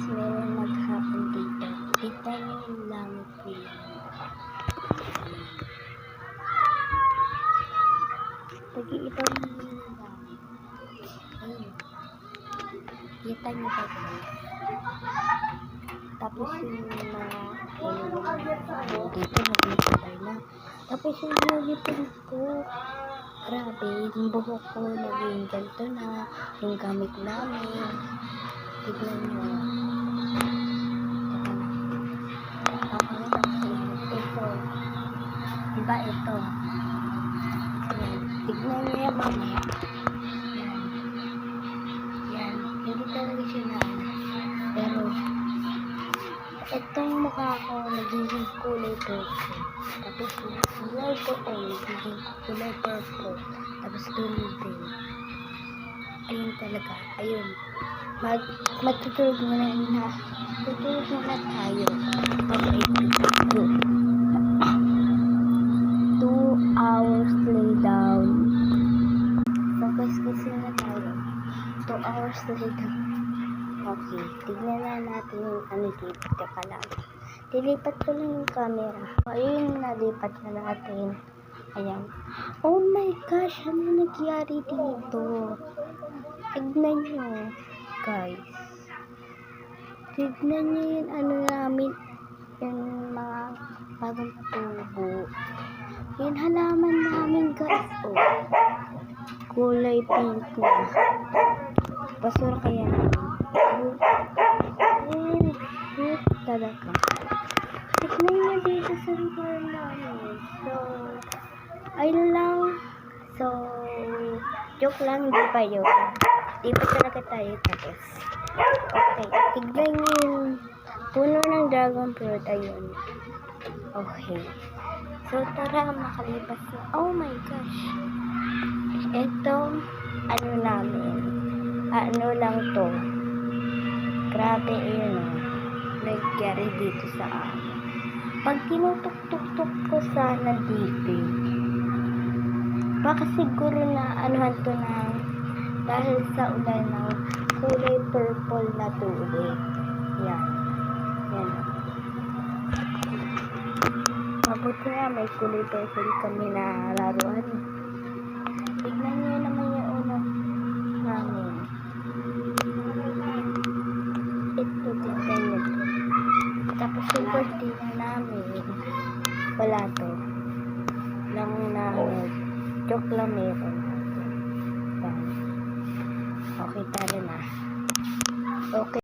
meron maghapon dito. Kita niyo yung langit ko yun. Nag-iibang yung langit. Ayun. Kita niyo ba ito? Tapos yung mga dito nag-iibay na. Tapos yung uniform ko. Grabe, yung buhok ko naging ganito na. Yung gamit namin. Tignan nyo. Ito. Diba ito? Yan. Tignan nyo yan mamaya. Yan. Yan. Hindi talaga siya na. Pero, itong mukha ko nagiging kulay purple. Tapos, yung light ko nagiging kulay purple. Tapos, golden. Ayun talaga. Ayun. Matutulog na tayo. Okay. 2 hours lay down. Focus kasi na tayo. 2 hours lay down. Okay. Tignan na natin yung ano dito. Teka lang. Dilipat ko lang yung camera. Ayun, nalipat na natin. Ayan. Oh my gosh, ano nagyari dito? Tignan nyo, guys. Tignan nyo yung ano namin, yung mga bagong tubo. Yung halaman namin, guys. Oh. Kulay pink na. Basura kaya namin. Talaga. Tignan nyo dito sa lugar namin. So, ayun lang. So, joke lang, hindi pa yun. Di pa talaga tayo tapos. Okay, tignan nyo yung puno ng dragon fruit. Ayun. Okay. So, tara, makalipas na. Oh my gosh. Ito, ano namin. Ano lang to. Grabe, yun o. Nagyari dito sa amin. Pag tinutok-tuk-tuk ko sana dito, baka siguro na anuhan to ng dahil sa ulan ng kulay purple na tubig. Yan. Yan. Mabuti nga may kulay purple kami na laruan. Tignan nyo naman yung unang namin. Ito, tignan nyo to. Tapos yung cortina namin, wala to. Lang namin. Joke lang meron. Yan. Okay, tara na. Okay.